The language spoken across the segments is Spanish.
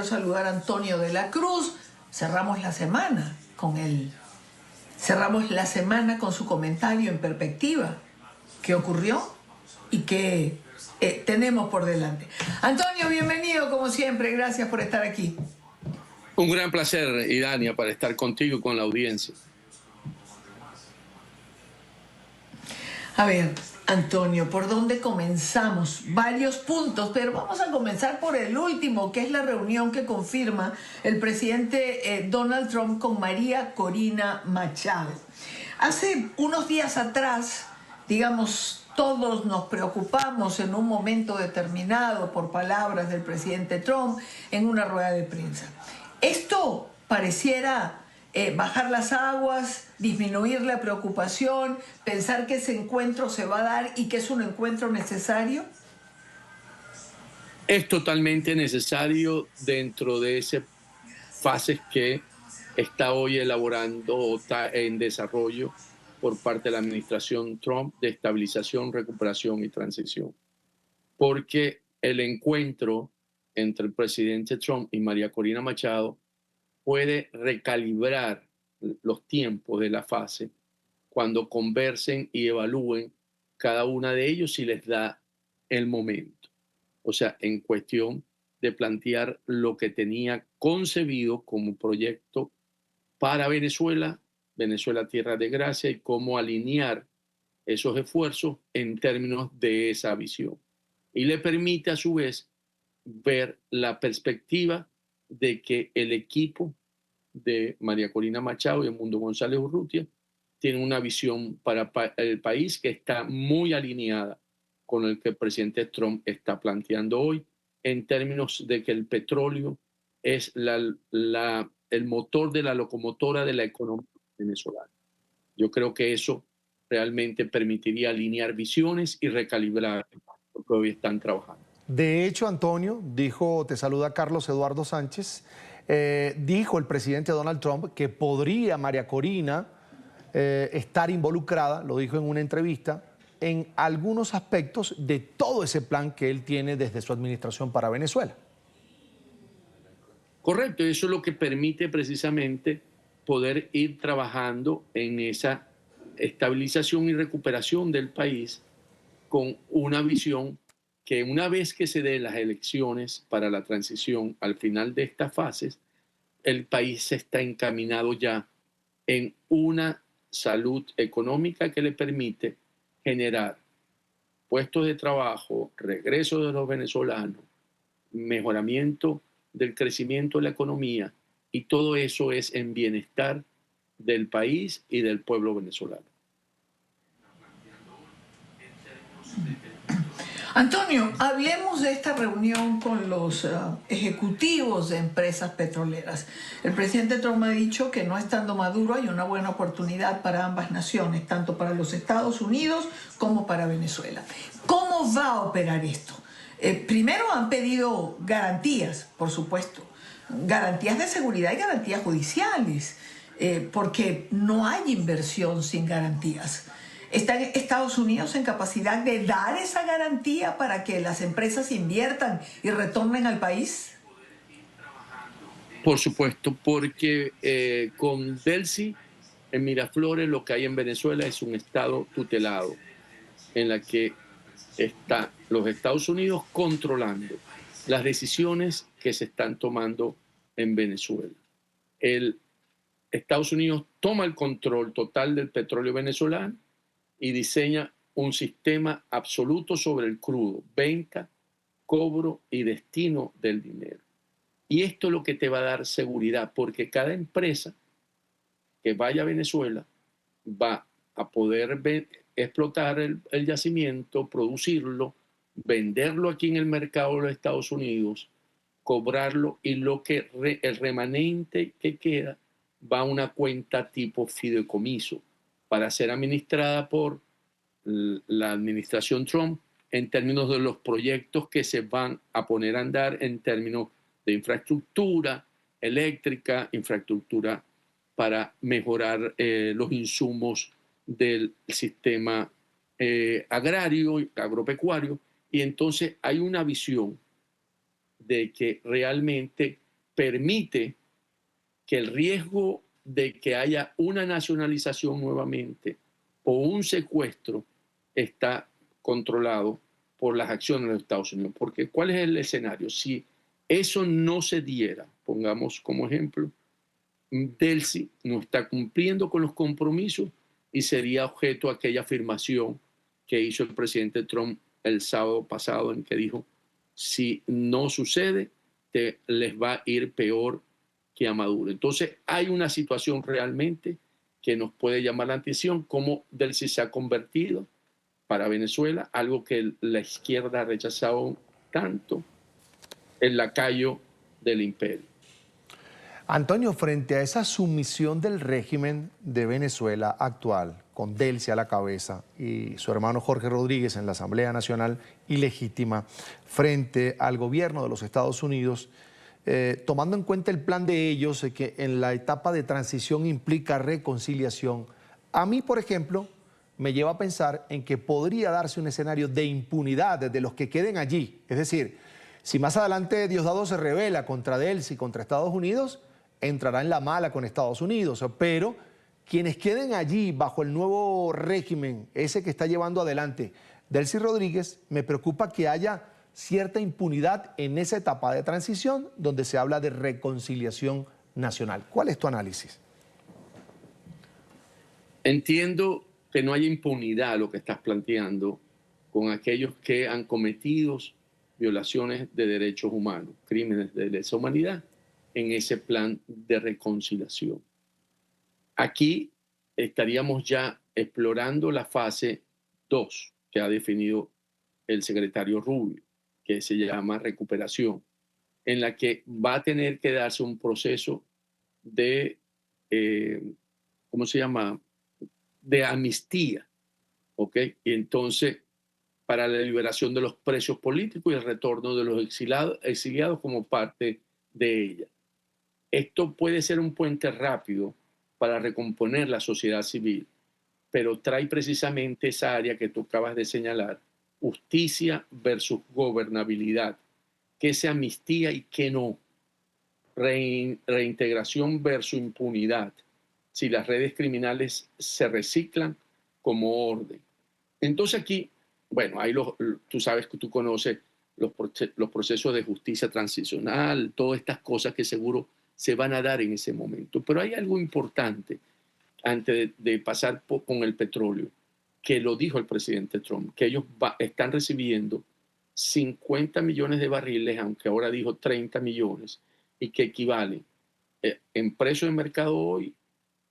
quiero saludar a Antonio de la Cruz. Cerramos la semana con él. Cerramos la semana con su comentario en perspectiva. ¿Qué ocurrió y qué tenemos por delante? Antonio, bienvenido como siempre. Gracias por estar aquí. Un gran placer, Idania, para estar contigo y con la audiencia. A ver, Antonio, ¿por dónde comenzamos? Varios puntos, pero vamos a comenzar por el último, que es la reunión que confirma el presidente Donald Trump con María Corina Machado. Hace unos días atrás, digamos, todos nos preocupamos en un momento determinado por palabras del presidente Trump en una rueda de prensa. Esto pareciera bajar las aguas, disminuir la preocupación, pensar que ese encuentro se va a dar y que es un encuentro necesario. Es totalmente necesario dentro de esas fases que está hoy elaborando o está en desarrollo por parte de la administración Trump de estabilización, recuperación y transición. Porque el encuentro entre el presidente Trump y María Corina Machado puede recalibrar los tiempos de la fase cuando conversen y evalúen cada una de ellos si les da el momento. O sea, en cuestión de plantear lo que tenía concebido como proyecto para Venezuela, Venezuela Tierra de Gracia, y cómo alinear esos esfuerzos en términos de esa visión. Y le permite a su vez ver la perspectiva de que el equipo de María Corina Machado y Edmundo González Urrutia tiene una visión para el país que está muy alineada con el que el presidente Trump está planteando hoy, en términos de que el petróleo es el motor de la locomotora de la economía venezolana. Yo creo que eso realmente permitiría alinear visiones y recalibrar lo que hoy están trabajando. De hecho, Antonio, te saluda Carlos Eduardo Sánchez, dijo el presidente Donald Trump que podría María Corina estar involucrada, lo dijo en una entrevista, en algunos aspectos de todo ese plan que él tiene desde su administración para Venezuela. Correcto, eso es lo que permite precisamente poder ir trabajando en esa estabilización y recuperación del país con una visión que una vez que se den las elecciones para la transición al final de estas fases, el país está encaminado ya en una salud económica que le permite generar puestos de trabajo, regreso de los venezolanos, mejoramiento del crecimiento de la economía, y todo eso es en bienestar del país y del pueblo venezolano. Antonio, hablemos de esta reunión con los ejecutivos de empresas petroleras. El presidente Trump ha dicho que no estando Maduro hay una buena oportunidad para ambas naciones, tanto para los Estados Unidos como para Venezuela. ¿Cómo va a operar esto? Primero han pedido garantías, por supuesto, garantías de seguridad y garantías judiciales, porque no hay inversión sin garantías. ¿Está Estados Unidos en capacidad de dar esa garantía para que las empresas inviertan y retornen al país? Por supuesto, porque con Delcy en Miraflores lo que hay en Venezuela es un estado tutelado en la que está los Estados Unidos controlando las decisiones que se están tomando en Venezuela. Estados Unidos toma el control total del petróleo venezolano y diseña un sistema absoluto sobre el crudo, venta, cobro y destino del dinero. Y esto es lo que te va a dar seguridad, porque cada empresa que vaya a Venezuela va a poder explotar el yacimiento, producirlo, venderlo aquí en el mercado de los Estados Unidos, cobrarlo, y el remanente que queda va a una cuenta tipo fideicomiso para ser administrada por la administración Trump en términos de los proyectos que se van a poner a andar en términos de infraestructura eléctrica, infraestructura para mejorar los insumos del sistema agrario y agropecuario. Y entonces hay una visión de que realmente permite que el riesgo de que haya una nacionalización nuevamente o un secuestro está controlado por las acciones de los Estados Unidos. Porque ¿cuál es el escenario? Si eso no se diera, pongamos como ejemplo, Delcy no está cumpliendo con los compromisos y sería objeto de aquella afirmación que hizo el presidente Trump el sábado pasado, en que dijo, si no sucede, les va a ir peor que a Maduro. Entonces hay una situación realmente que nos puede llamar la atención, cómo Delcy se ha convertido para Venezuela, algo que la izquierda ha rechazado tanto, el lacayo del imperio. Antonio, frente a esa sumisión del régimen de Venezuela actual, con Delcy a la cabeza y su hermano Jorge Rodríguez en la Asamblea Nacional ilegítima, frente al gobierno de los Estados Unidos, tomando en cuenta el plan de ellos, que en la etapa de transición implica reconciliación, a mí, por ejemplo, me lleva a pensar en que podría darse un escenario de impunidad de los que queden allí. Es decir, si más adelante Diosdado se rebela contra Delcy, contra Estados Unidos, entrará en la mala con Estados Unidos, pero quienes queden allí bajo el nuevo régimen, ese que está llevando adelante Delcy Rodríguez, me preocupa que haya cierta impunidad en esa etapa de transición donde se habla de reconciliación nacional. ¿Cuál es tu análisis? Entiendo que no haya impunidad, lo que estás planteando, con aquellos que han cometido violaciones de derechos humanos, crímenes de lesa humanidad, en ese plan de reconciliación. Aquí estaríamos ya explorando la fase 2 que ha definido el secretario Rubio, que se llama recuperación, en la que va a tener que darse un proceso de, ¿cómo se llama?, de amnistía, ¿ok? Y entonces, para la liberación de los presos políticos y el retorno de los exiliados como parte de ella. Esto puede ser un puente rápido para recomponer la sociedad civil, pero trae precisamente esa área que tú acabas de señalar, justicia versus gobernabilidad, qué se amnistía y qué no, reintegración versus impunidad, si las redes criminales se reciclan como orden. Entonces aquí, bueno, tú sabes que tú conoces los procesos de justicia transicional, todas estas cosas que seguro se van a dar en ese momento. Pero hay algo importante antes de pasar con el petróleo, que lo dijo el presidente Trump, que ellos están recibiendo 50 millones de barriles, aunque ahora dijo 30 millones, y que equivalen en precio de mercado hoy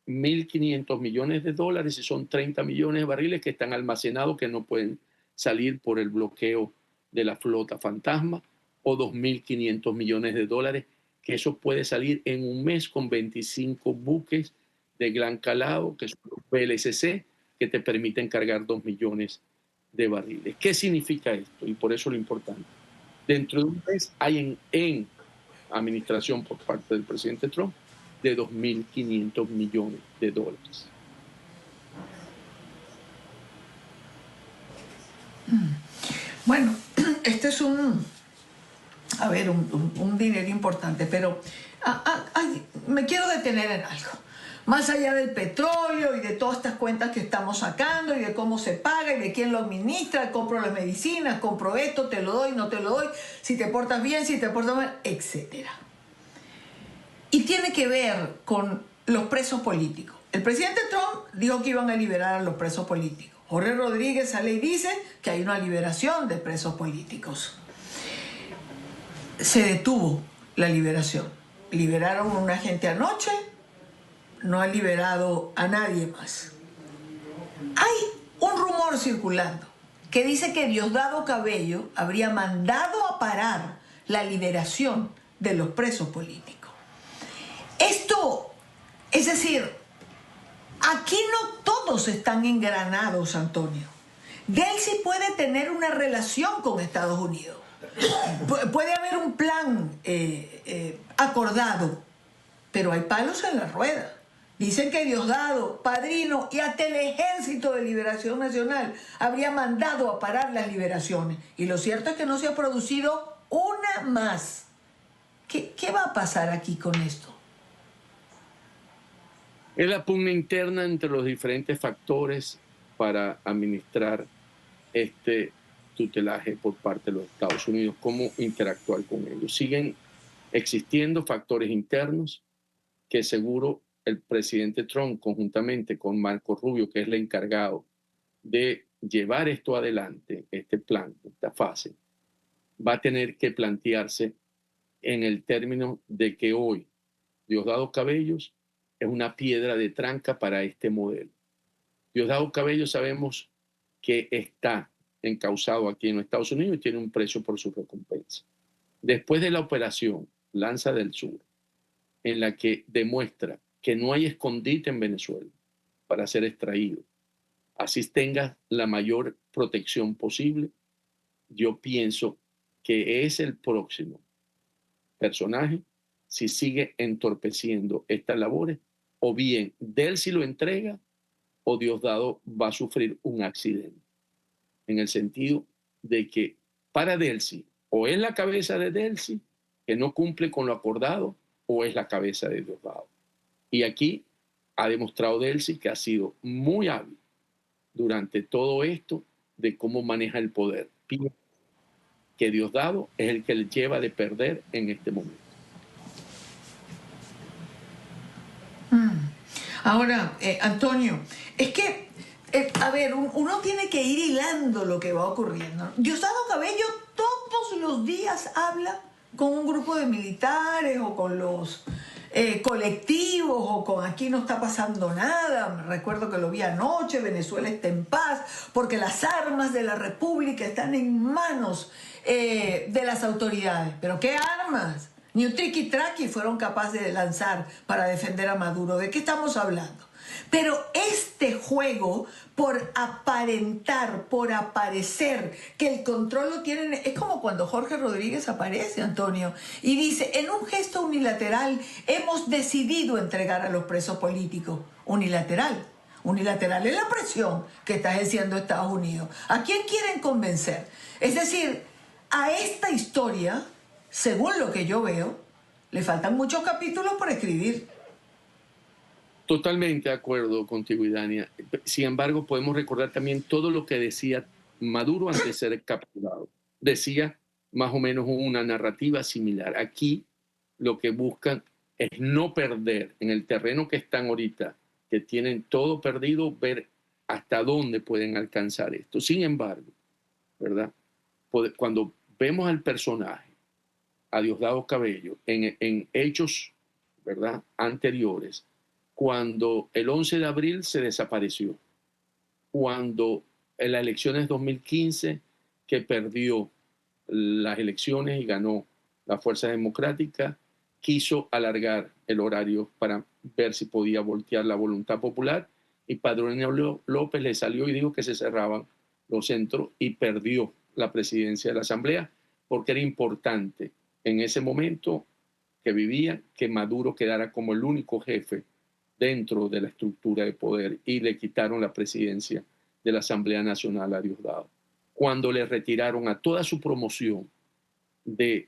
1.500 millones de dólares y son 30 millones de barriles que están almacenados que no pueden salir por el bloqueo de la flota fantasma, o 2.500 millones de dólares que eso puede salir en un mes con 25 buques de gran calado, que son los VLCC, que te permiten cargar 2 millones de barriles. ¿Qué significa esto? Y por eso lo importante. Dentro de un mes hay en administración por parte del presidente Trump de 2.500 millones de dólares. Bueno, este es un dinero importante, pero me quiero detener en algo. Más allá del petróleo y de todas estas cuentas que estamos sacando y de cómo se paga y de quién lo administra, compro las medicinas, compro esto, te lo doy, no te lo doy, si te portas bien, si te portas mal, etc. Y tiene que ver con los presos políticos. El presidente Trump dijo que iban a liberar a los presos políticos. Jorge Rodríguez sale y dice que hay una liberación de presos políticos. Se detuvo la liberación. Liberaron a una gente anoche, no han liberado a nadie más. Hay un rumor circulando que dice que Diosdado Cabello habría mandado a parar la liberación de los presos políticos. Esto, es decir, aquí no todos están engranados, Antonio. Delcy puede tener una relación con Estados Unidos. Puede haber un plan acordado, pero hay palos en la rueda. Dicen que Diosdado, Padrino y hasta el Ejército de Liberación Nacional habría mandado a parar las liberaciones. Y lo cierto es que no se ha producido una más. ¿Qué va a pasar aquí con esto? Es la pugna interna entre los diferentes factores para administrar este tutelaje por parte de los Estados Unidos, cómo interactuar con ellos. Siguen existiendo factores internos que seguro el presidente Trump, conjuntamente con Marco Rubio, que es el encargado de llevar esto adelante, este plan, esta fase, va a tener que plantearse en el término de que hoy Diosdado Cabellos es una piedra de tranca para este modelo. Diosdado Cabellos sabemos que está encausado aquí en los Estados Unidos y tiene un precio por su recompensa. Después de la operación Lanza del Sur, en la que demuestra que no hay escondite en Venezuela para ser extraído, así tenga la mayor protección posible, yo pienso que es el próximo personaje si sigue entorpeciendo estas labores, o bien Delcy lo entrega o Diosdado va a sufrir un accidente, en el sentido de que para Delcy o es la cabeza de Delcy que no cumple con lo acordado o es la cabeza de Diosdado. Y aquí ha demostrado Delcy que ha sido muy hábil durante todo esto de cómo maneja el poder. Que Diosdado es el que le lleva de perder en este momento. Ahora, Antonio, es que, a ver, uno tiene que ir hilando lo que va ocurriendo. Diosdado Cabello todos los días habla con un grupo de militares o con los colectivos o con aquí no está pasando nada. Me recuerdo que lo vi anoche, Venezuela está en paz porque las armas de la República están en manos de las autoridades. ¿Pero qué armas? Ni un triqui-traqui fueron capaces de lanzar para defender a Maduro. ¿De qué estamos hablando? Pero este juego, por aparentar, por aparecer, que el control lo tienen, es como cuando Jorge Rodríguez aparece, Antonio, y dice, en un gesto unilateral hemos decidido entregar a los presos políticos. Unilateral. Unilateral es la presión que está ejerciendo Estados Unidos. ¿A quién quieren convencer? Es decir, a esta historia, según lo que yo veo, le faltan muchos capítulos por escribir. Totalmente de acuerdo contigo, Idania. Sin embargo, podemos recordar también todo lo que decía Maduro antes de ser capturado. Decía más o menos una narrativa similar. Aquí lo que buscan es no perder en el terreno que están ahorita, que tienen todo perdido, ver hasta dónde pueden alcanzar esto. Sin embargo, ¿verdad? Cuando vemos al personaje, a Diosdado Cabello, en hechos, ¿verdad?, anteriores, cuando el 11 de abril se desapareció, cuando en las elecciones 2015 que perdió las elecciones y ganó la Fuerza Democrática, quiso alargar el horario para ver si podía voltear la voluntad popular y Padrino López le salió y dijo que se cerraban los centros y perdió la presidencia de la Asamblea porque era importante en ese momento que vivía que Maduro quedara como el único jefe dentro de la estructura de poder y le quitaron la presidencia de la Asamblea Nacional a Diosdado. Cuando le retiraron a toda su promoción,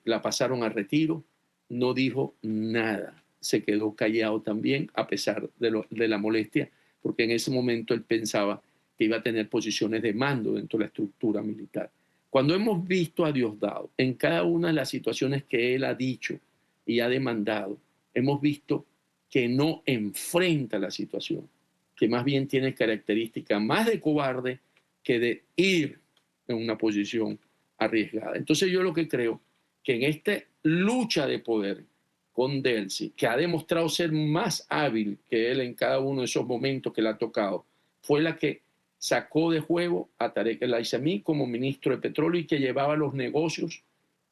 la pasaron a retiro, no dijo nada, se quedó callado también a pesar de la molestia, porque en ese momento él pensaba que iba a tener posiciones de mando dentro de la estructura militar. Cuando hemos visto a Diosdado en cada una de las situaciones que él ha dicho y ha demandado, hemos visto que no enfrenta la situación, que más bien tiene características más de cobarde que de ir en una posición arriesgada. Entonces yo lo que creo que en esta lucha de poder con Delcy, que ha demostrado ser más hábil que él en cada uno de esos momentos que le ha tocado, fue la que sacó de juego a Tarek El Aissami como ministro de Petróleo y que llevaba los negocios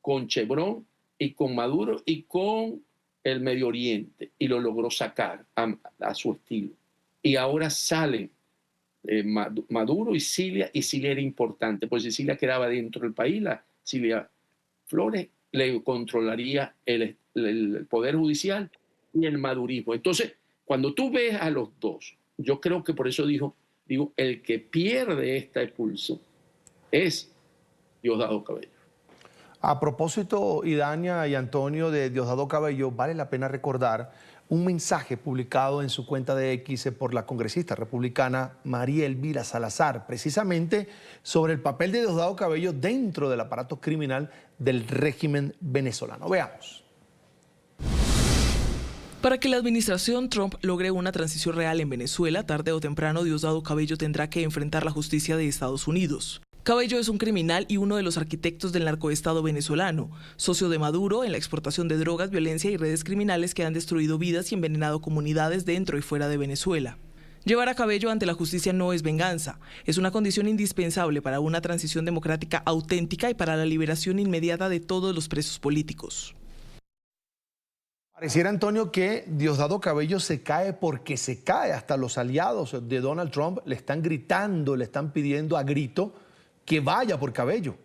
con Chevron y con Maduro y con el Medio Oriente y lo logró sacar a su estilo. Y ahora salen Maduro y Cilia era importante, pues si Cilia quedaba dentro del país, la Cilia Flores le controlaría el Poder Judicial y el madurismo. Entonces, cuando tú ves a los dos, yo creo que por eso digo, el que pierde este pulso es Diosdado Cabello. A propósito, Idania y Antonio, de Diosdado Cabello, vale la pena recordar un mensaje publicado en su cuenta de X por la congresista republicana María Elvira Salazar, precisamente sobre el papel de Diosdado Cabello dentro del aparato criminal del régimen venezolano. Veamos. Para que la administración Trump logre una transición real en Venezuela, tarde o temprano Diosdado Cabello tendrá que enfrentar la justicia de Estados Unidos. Cabello es un criminal y uno de los arquitectos del narcoestado venezolano, socio de Maduro en la exportación de drogas, violencia y redes criminales que han destruido vidas y envenenado comunidades dentro y fuera de Venezuela. Llevar a Cabello ante la justicia no es venganza, es una condición indispensable para una transición democrática auténtica y para la liberación inmediata de todos los presos políticos. Pareciera, Antonio, que Diosdado Cabello se cae porque se cae. Hasta los aliados de Donald Trump le están gritando, le están pidiendo a grito que vaya por Cabello.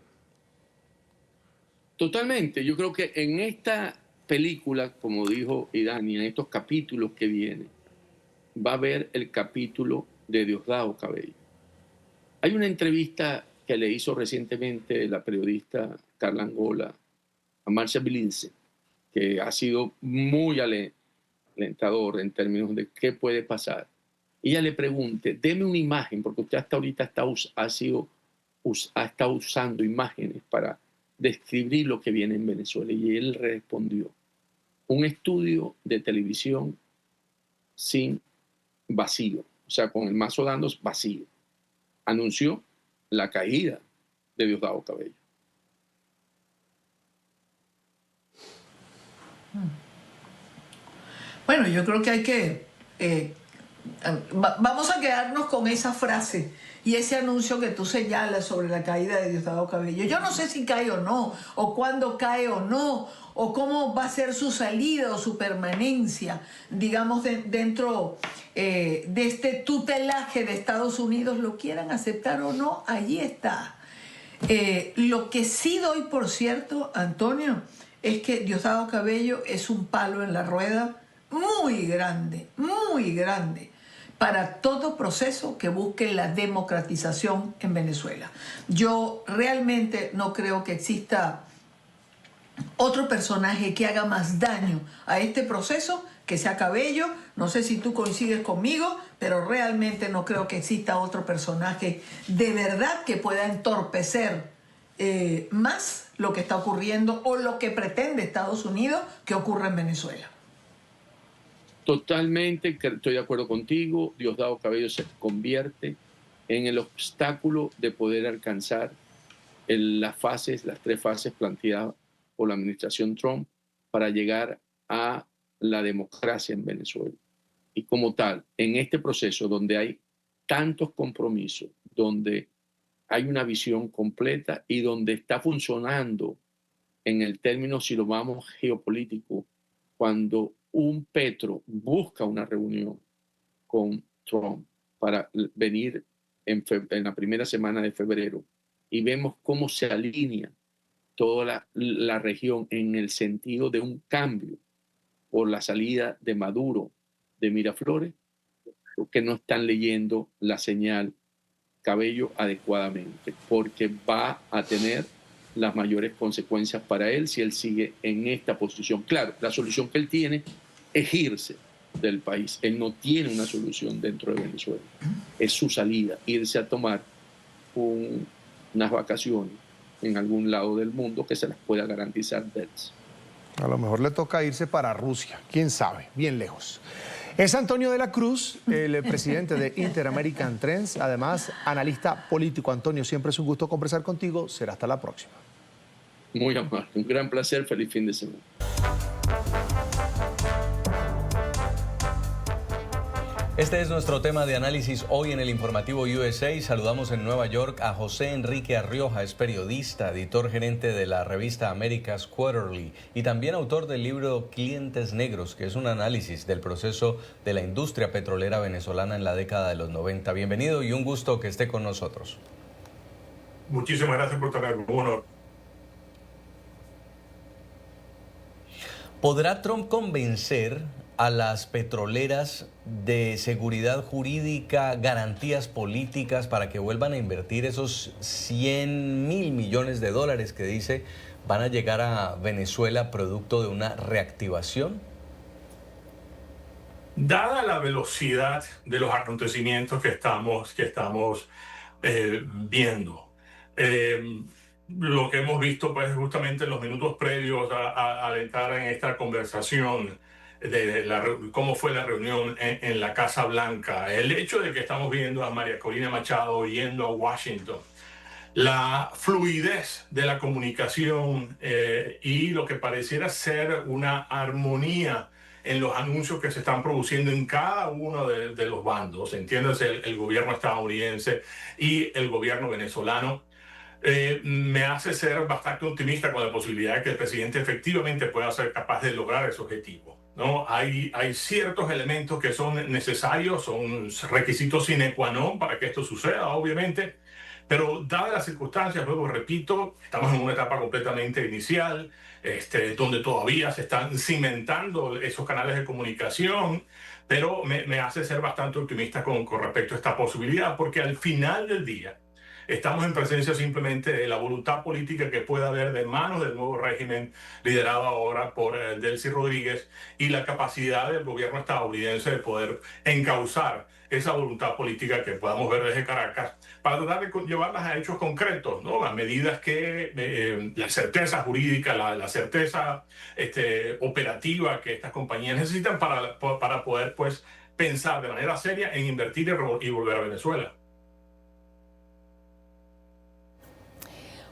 Totalmente. Yo creo que en esta película, como dijo Idania, en estos capítulos que vienen, va a haber el capítulo de Diosdado Cabello. Hay una entrevista que le hizo recientemente la periodista Carla Angola a Marcia Bilince, que ha sido muy alentador en términos de qué puede pasar. Ella le pregunte, deme una imagen, porque usted hasta ahorita ha estado usando imágenes para describir lo que viene en Venezuela. Y él respondió, un estudio de televisión sin vacío, o sea, con el mazo dando vacío. Anunció la caída de Diosdado Cabello. Bueno, yo creo que hay que... vamos a quedarnos con esa frase y ese anuncio que tú señalas sobre la caída de Diosdado Cabello. Yo no sé si cae o no, o cuándo cae o no, o cómo va a ser su salida o su permanencia, digamos, dentro de este tutelaje de Estados Unidos, lo quieran aceptar o no, allí está. Lo que sí doy por cierto, Antonio, es que Diosdado Cabello es un palo en la rueda muy grande para todo proceso que busque la democratización en Venezuela. Yo realmente no creo que exista otro personaje que haga más daño a este proceso que sea Cabello. No sé si tú coincides conmigo, pero realmente no creo que exista otro personaje de verdad que pueda entorpecer más lo que está ocurriendo o lo que pretende Estados Unidos que ocurra en Venezuela. Totalmente, estoy de acuerdo contigo. Diosdado Cabello se convierte en el obstáculo de poder alcanzar las tres fases planteadas por la administración Trump para llegar a la democracia en Venezuela. Y como tal, en este proceso donde hay tantos compromisos, donde hay una visión completa y donde está funcionando en el término, si lo vamos geopolítico, cuando un Petro busca una reunión con Trump para venir en la primera semana de febrero y vemos cómo se alinea toda la región en el sentido de un cambio por la salida de Maduro de Miraflores, que no están leyendo la señal Cabello adecuadamente, porque va a tener las mayores consecuencias para él si él sigue en esta posición. Claro, la solución que él tiene es irse del país. Él no tiene una solución dentro de Venezuela. Es su salida, irse a tomar unas vacaciones en algún lado del mundo que se las pueda garantizar de él. A lo mejor le toca irse para Rusia, quién sabe, bien lejos. Es Antonio de la Cruz, el presidente de Inter-American Trends, además analista político. Antonio, siempre es un gusto conversar contigo. Será hasta la próxima. Muy amable, un gran placer, feliz fin de semana. Este es nuestro tema de análisis hoy en el Informativo USA. Saludamos en Nueva York a José Enrique Arrioja, es periodista, editor gerente de la revista America's Quarterly y también autor del libro Clientes Negros, que es un análisis del proceso de la industria petrolera venezolana en la década de los 90. Bienvenido y un gusto que esté con nosotros. Muchísimas gracias por tenerme, un honor. ¿Podrá Trump convencer a las petroleras de seguridad jurídica, garantías políticas para que vuelvan a invertir esos $100.000 millones que dice van a llegar a Venezuela producto de una reactivación? Dada la velocidad de los acontecimientos que estamos viendo, lo que hemos visto pues justamente en los minutos previos al entrar en esta conversación cómo fue la reunión en la Casa Blanca, el hecho de que estamos viendo a María Corina Machado yendo a Washington, la fluidez de la comunicación y lo que pareciera ser una armonía en los anuncios que se están produciendo en cada uno de los bandos, entiéndase el gobierno estadounidense y el gobierno venezolano, me hace ser bastante optimista con la posibilidad de que el presidente efectivamente pueda ser capaz de lograr ese objetivo, ¿no? Hay ciertos elementos que son necesarios, son requisitos sine qua non para que esto suceda, obviamente, pero dadas las circunstancias, luego repito, estamos en una etapa completamente inicial, donde todavía se están cimentando esos canales de comunicación, pero me hace ser bastante optimista con respecto a esta posibilidad, porque al final del día estamos en presencia simplemente de la voluntad política que pueda haber de manos del nuevo régimen liderado ahora por Delcy Rodríguez y la capacidad del gobierno estadounidense de poder encauzar esa voluntad política que podamos ver desde Caracas para tratar de llevarlas a hechos concretos, ¿no? A medidas que la certeza jurídica, la certeza operativa que estas compañías necesitan para poder pues, pensar de manera seria en invertir y volver a Venezuela.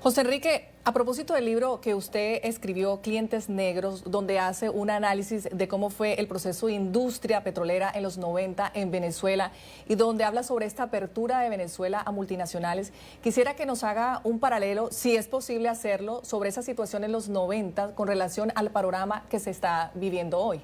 José Enrique, a propósito del libro que usted escribió, Clientes Negros, donde hace un análisis de cómo fue el proceso de industria petrolera en los 90 en Venezuela y donde habla sobre esta apertura de Venezuela a multinacionales, quisiera que nos haga un paralelo, si es posible hacerlo, sobre esa situación en los 90 con relación al panorama que se está viviendo hoy.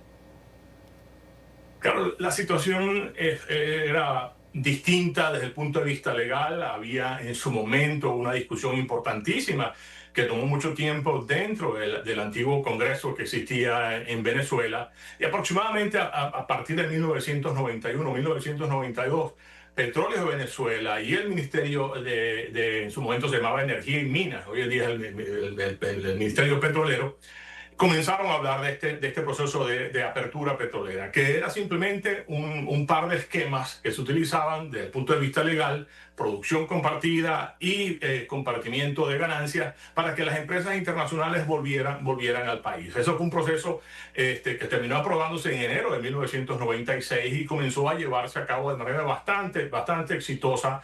Claro, la situación era distinta desde el punto de vista legal. Había en su momento una discusión importantísima que tomó mucho tiempo dentro del antiguo Congreso que existía en Venezuela. Y aproximadamente a partir de 1991, 1992, Petróleos de Venezuela y el Ministerio en su momento se llamaba Energía y Minas, hoy en día es el Ministerio Petrolero, comenzaron a hablar de este proceso de apertura petrolera, que era simplemente un par de esquemas que se utilizaban desde el punto de vista legal, producción compartida y compartimiento de ganancias para que las empresas internacionales volvieran al país. Eso fue un proceso que terminó aprobándose en enero de 1996 y comenzó a llevarse a cabo de manera bastante exitosa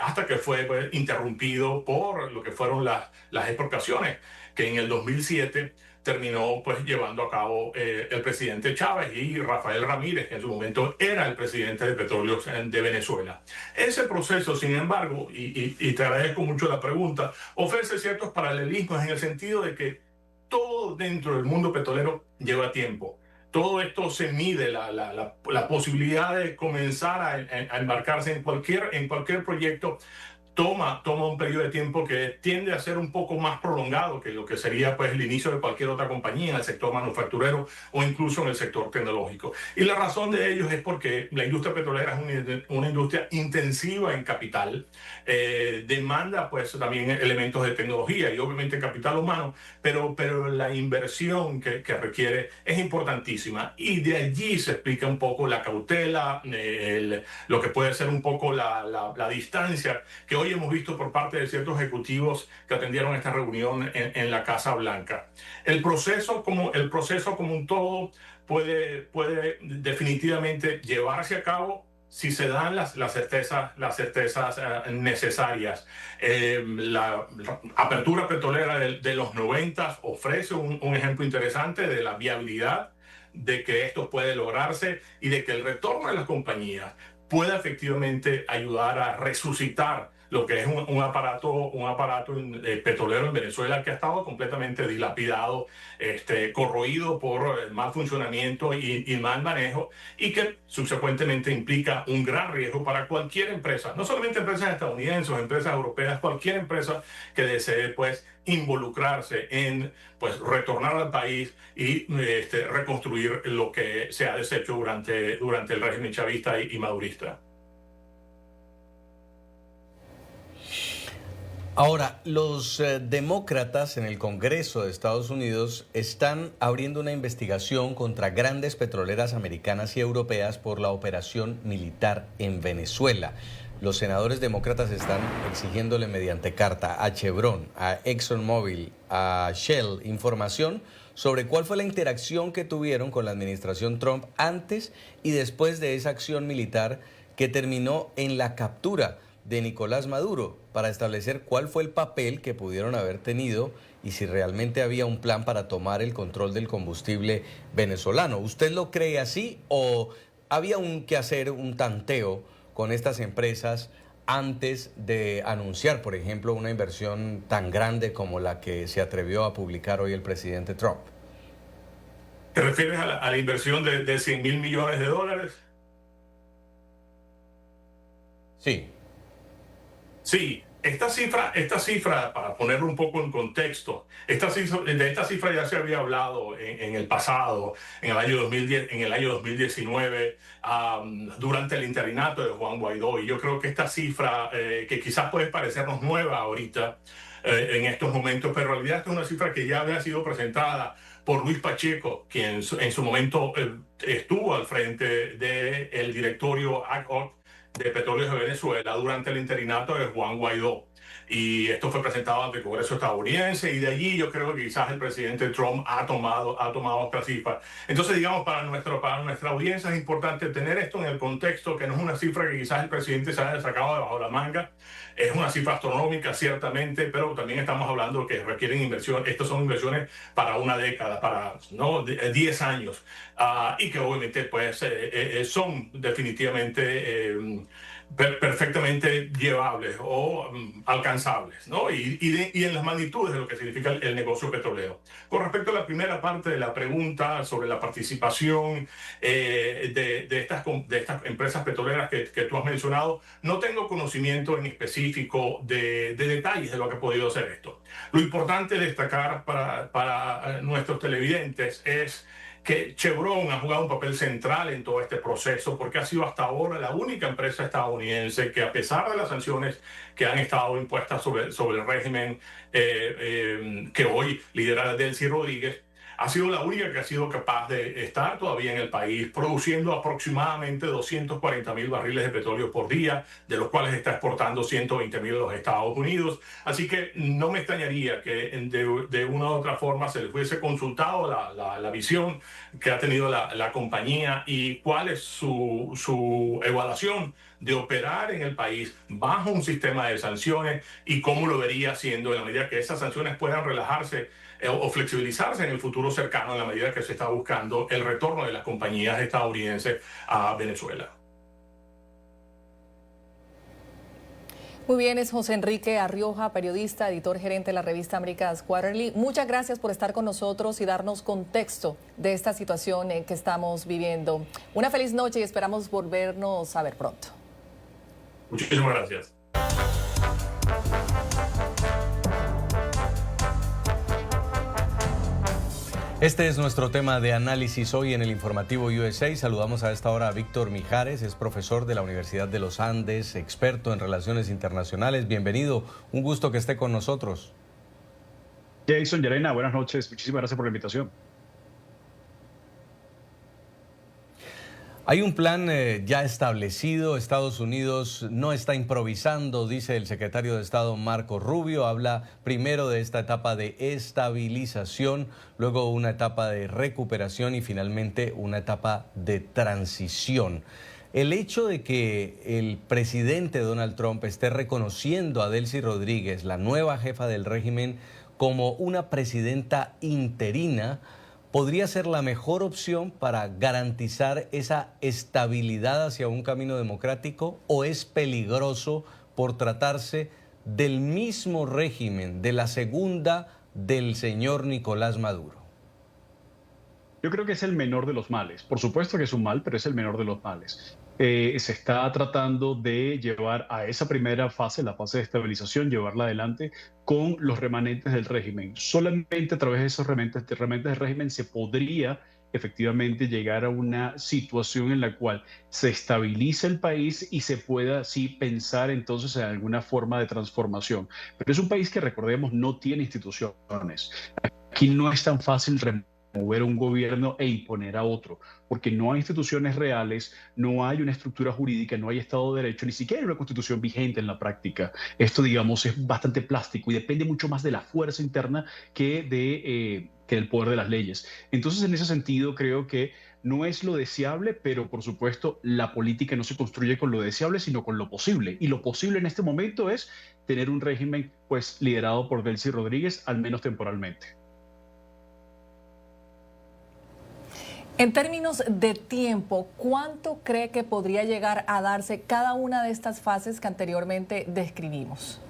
hasta que fue pues, interrumpido por lo que fueron las expropiaciones, que en el 2007 terminó pues llevando a cabo el presidente Chávez y Rafael Ramírez, que en su momento era el presidente de Petróleos de Venezuela. Ese proceso, sin embargo, y te agradezco mucho la pregunta, ofrece ciertos paralelismos en el sentido de que todo dentro del mundo petrolero lleva tiempo. Todo esto se mide, la posibilidad de comenzar a embarcarse en cualquier proyecto toma un periodo de tiempo que tiende a ser un poco más prolongado que lo que sería pues, el inicio de cualquier otra compañía en el sector manufacturero o incluso en el sector tecnológico. Y la razón de ello es porque la industria petrolera es una industria intensiva en capital, demanda pues, también elementos de tecnología y obviamente capital humano, pero la inversión que requiere es importantísima. Y de allí se explica un poco la cautela, lo que puede ser un poco la distancia que hoy hemos visto por parte de ciertos ejecutivos que atendieron esta reunión en la Casa Blanca. El proceso como un todo puede definitivamente llevarse a cabo si se dan las certezas necesarias. La apertura petrolera de los 90 ofrece un ejemplo interesante de la viabilidad de que esto puede lograrse y de que el retorno de las compañías pueda efectivamente ayudar a resucitar lo que es un aparato petrolero en Venezuela que ha estado completamente dilapidado, corroído por el mal funcionamiento y mal manejo, y que subsecuentemente implica un gran riesgo para cualquier empresa, no solamente empresas estadounidenses o empresas europeas, cualquier empresa que desee pues involucrarse en pues retornar al país y reconstruir lo que se ha deshecho durante el régimen chavista y madurista. Ahora, los demócratas en el Congreso de Estados Unidos están abriendo una investigación contra grandes petroleras americanas y europeas por la operación militar en Venezuela. Los senadores demócratas están exigiéndole mediante carta a Chevron, a ExxonMobil, a Shell información sobre cuál fue la interacción que tuvieron con la administración Trump antes y después de esa acción militar que terminó en la captura de Nicolás Maduro, para establecer cuál fue el papel que pudieron haber tenido y si realmente había un plan para tomar el control del combustible venezolano. ¿Usted lo cree así o había que hacer un tanteo con estas empresas antes de anunciar, por ejemplo, una inversión tan grande como la que se atrevió a publicar hoy el presidente Trump? ¿Te refieres a la inversión de $100.000 millones? Sí. Sí, esta cifra, para ponerlo un poco en contexto, de esta cifra ya se había hablado en el pasado, en el año 2010, en el año 2019, durante el interinato de Juan Guaidó. Y yo creo que esta cifra, que quizás puede parecernos nueva ahorita, en estos momentos, pero en realidad esta es una cifra que ya había sido presentada por Luis Pacheco, quien en su momento estuvo al frente del directorio ad hoc de Petróleos de Venezuela durante el interinato de Juan Guaidó. Y esto fue presentado ante el Congreso estadounidense y de allí yo creo que quizás el presidente Trump ha tomado otra cifra. Entonces, digamos, para nuestra audiencia es importante tener esto en el contexto, que no es una cifra que quizás el presidente se haya sacado debajo de la manga. Es una cifra astronómica, ciertamente, pero también estamos hablando que requieren inversión. Estas son inversiones para una década, para 10 años, y que obviamente pues, son definitivamente perfectamente llevables o alcanzables, ¿no? Y en las magnitudes de lo que significa el negocio petrolero. Con respecto a la primera parte de la pregunta sobre la participación de estas empresas petroleras que tú has mencionado, no tengo conocimiento en específico de detalles de lo que ha podido hacer esto. Lo importante destacar para nuestros televidentes es que Chevron ha jugado un papel central en todo este proceso porque ha sido hasta ahora la única empresa estadounidense que, a pesar de las sanciones que han estado impuestas sobre el régimen que hoy lidera Delcy Rodríguez, ha sido la única que ha sido capaz de estar todavía en el país produciendo aproximadamente 240.000 barriles de petróleo por día, de los cuales está exportando 120.000 a los Estados Unidos. Así que no me extrañaría que de una u otra forma se les hubiese consultado la visión que ha tenido la compañía y cuál es su evaluación de operar en el país bajo un sistema de sanciones y cómo lo vería haciendo en la medida que esas sanciones puedan relajarse o flexibilizarse en el futuro cercano en la medida que se está buscando el retorno de las compañías estadounidenses a Venezuela. Muy bien, es José Enrique Arrioja, periodista, editor gerente de la revista America's Quarterly. Muchas gracias por estar con nosotros y darnos contexto de esta situación que estamos viviendo. Una feliz noche y esperamos volvernos a ver pronto. Muchísimas gracias. Este es nuestro tema de análisis hoy en el informativo USA. Saludamos a esta hora a Víctor Mijares, es profesor de la Universidad de los Andes, experto en relaciones internacionales. Bienvenido, un gusto que esté con nosotros. Jason, Yarena, buenas noches. Muchísimas gracias por la invitación. Hay un plan ya establecido. Estados Unidos no está improvisando, dice el secretario de Estado Marco Rubio. Habla primero de esta etapa de estabilización, luego una etapa de recuperación y finalmente una etapa de transición. El hecho de que el presidente Donald Trump esté reconociendo a Delcy Rodríguez, la nueva jefa del régimen, como una presidenta interina, ¿podría ser la mejor opción para garantizar esa estabilidad hacia un camino democrático o es peligroso por tratarse del mismo régimen, de la segunda del señor Nicolás Maduro? Yo creo que es el menor de los males. Por supuesto que es un mal, pero es el menor de los males. Se está tratando de llevar a esa primera fase, la fase de estabilización, llevarla adelante con los remanentes del régimen. Solamente a través de esos remanentes del régimen se podría efectivamente llegar a una situación en la cual se estabilice el país y se pueda sí pensar entonces en alguna forma de transformación. Pero es un país que, recordemos, no tiene instituciones. Aquí no es tan fácil remover un gobierno e imponer a otro, porque no hay instituciones reales, no hay una estructura jurídica, no hay Estado de Derecho, ni siquiera hay una constitución vigente en la práctica. Esto, digamos, es bastante plástico y depende mucho más de la fuerza interna que del poder de las leyes. Entonces, en ese sentido, creo que no es lo deseable, pero por supuesto la política no se construye con lo deseable, sino con lo posible. Y lo posible en este momento es tener un régimen pues liderado por Delcy Rodríguez, al menos temporalmente. En términos de tiempo, ¿cuánto cree que podría llegar a darse cada una de estas fases que anteriormente describimos?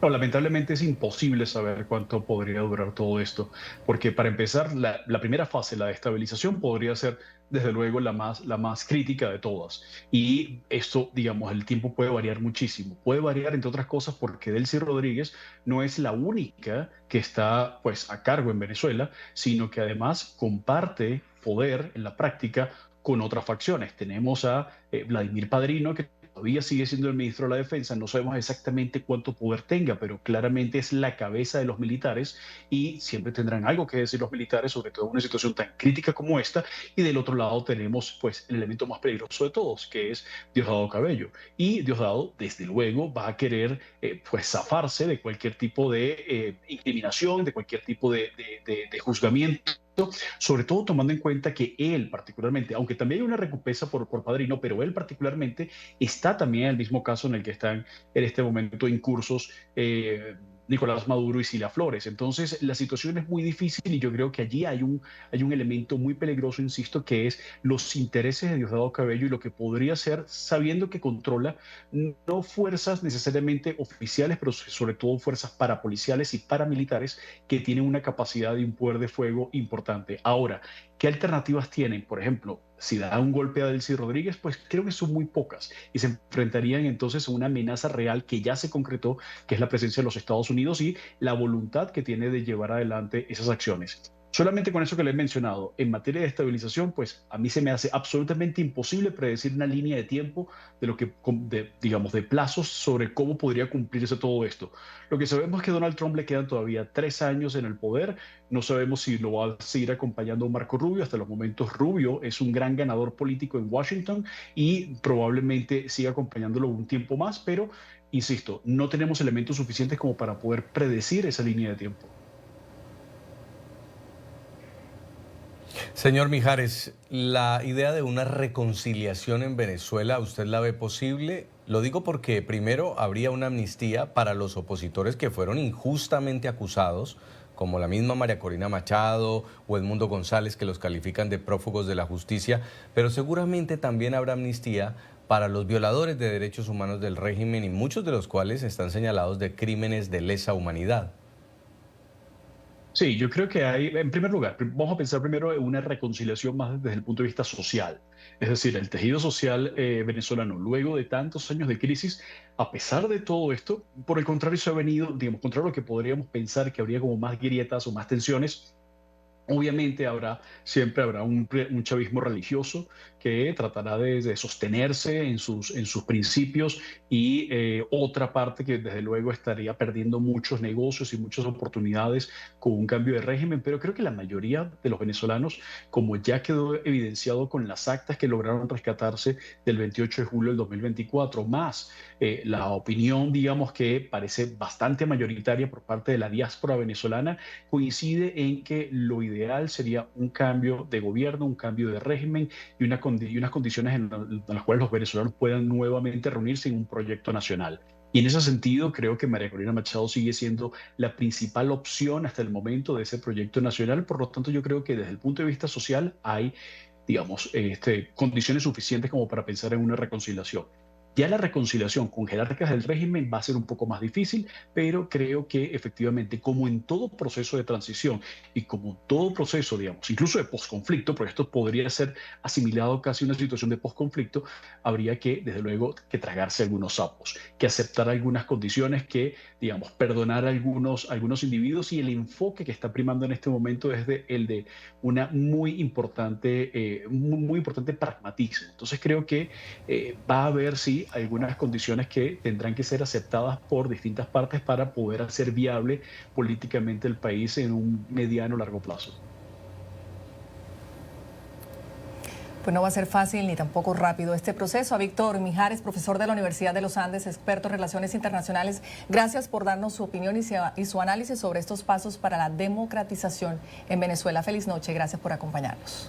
No, lamentablemente es imposible saber cuánto podría durar todo esto, porque para empezar, la primera fase, la de estabilización, podría ser desde luego la más crítica de todas. Y esto, digamos, el tiempo puede variar muchísimo. Puede variar, entre otras cosas, porque Delcy Rodríguez no es la única que está pues a cargo en Venezuela, sino que además comparte poder en la práctica con otras facciones. Tenemos a Vladimir Padrino, que todavía sigue siendo el ministro de la Defensa. No sabemos exactamente cuánto poder tenga, pero claramente es la cabeza de los militares y siempre tendrán algo que decir los militares, sobre todo en una situación tan crítica como esta. Y del otro lado tenemos pues el elemento más peligroso de todos, que es Diosdado Cabello. Y Diosdado, desde luego, va a querer pues zafarse de cualquier tipo de incriminación, de cualquier tipo de juzgamiento, sobre todo tomando en cuenta que él particularmente, aunque también hay una recompensa por Padrino, pero él particularmente está también en el mismo caso en el que están en este momento incursos Nicolás Maduro y Cilia Flores. Entonces, la situación es muy difícil y yo creo que allí hay un elemento muy peligroso, insisto, que es los intereses de Diosdado Cabello y lo que podría ser, sabiendo que controla no fuerzas necesariamente oficiales, pero sobre todo fuerzas parapoliciales y paramilitares que tienen una capacidad de un poder de fuego importante. Ahora, ¿qué alternativas tienen? Por ejemplo, si da un golpe a Delcy Rodríguez, pues creo que son muy pocas y se enfrentarían entonces a una amenaza real que ya se concretó, que es la presencia de los Estados Unidos y la voluntad que tiene de llevar adelante esas acciones. Solamente con eso que le he mencionado, en materia de estabilización, pues a mí se me hace absolutamente imposible predecir una línea de tiempo de lo que, digamos, de plazos sobre cómo podría cumplirse todo esto. Lo que sabemos es que a Donald Trump le quedan todavía 3 años en el poder. No sabemos si lo va a seguir acompañando Marco Rubio. Hasta los momentos Rubio es un gran ganador político en Washington y probablemente siga acompañándolo un tiempo más, pero insisto, no tenemos elementos suficientes como para poder predecir esa línea de tiempo. Señor Mijares, la idea de una reconciliación en Venezuela, ¿usted la ve posible? Lo digo porque primero habría una amnistía para los opositores que fueron injustamente acusados, como la misma María Corina Machado o Edmundo González, que los califican de prófugos de la justicia, pero seguramente también habrá amnistía para los violadores de derechos humanos del régimen y muchos de los cuales están señalados de crímenes de lesa humanidad. Sí, yo creo que hay, en primer lugar, vamos a pensar primero en una reconciliación más desde el punto de vista social. Es decir, el tejido social venezolano, luego de tantos años de crisis, a pesar de todo esto, por el contrario, se ha venido, digamos, contrario a lo que podríamos pensar que habría como más grietas o más tensiones. Obviamente siempre habrá un chavismo religioso que tratará de sostenerse en sus principios y otra parte que desde luego estaría perdiendo muchos negocios y muchas oportunidades con un cambio de régimen, pero creo que la mayoría de los venezolanos, como ya quedó evidenciado con las actas que lograron rescatarse del 28 de julio del 2024, más la opinión, digamos, que parece bastante mayoritaria por parte de la diáspora venezolana, coincide en que lo ideal sería un cambio de gobierno, un cambio de régimen y unas condiciones en las cuales los venezolanos puedan nuevamente reunirse en un proyecto nacional. Y en ese sentido, creo que María Corina Machado sigue siendo la principal opción hasta el momento de ese proyecto nacional. Por lo tanto, yo creo que desde el punto de vista social hay, digamos, condiciones suficientes como para pensar en una reconciliación. Ya la reconciliación con jerarcas del régimen va a ser un poco más difícil, pero creo que efectivamente, como en todo proceso de transición y como todo proceso, digamos, incluso de posconflicto, porque esto podría ser asimilado casi a una situación de posconflicto, habría que, desde luego, que tragarse algunos sapos, que aceptar algunas condiciones, que, digamos, perdonar a algunos individuos, y el enfoque que está primando en este momento es el de una muy importante pragmatismo. Entonces creo que va a haber, sí, algunas condiciones que tendrán que ser aceptadas por distintas partes para poder hacer viable políticamente el país en un mediano o largo plazo. Pues no va a ser fácil ni tampoco rápido este proceso. A Víctor Mijares, profesor de la Universidad de los Andes, experto en relaciones internacionales, gracias por darnos su opinión y su análisis sobre estos pasos para la democratización en Venezuela. Feliz noche, gracias por acompañarnos.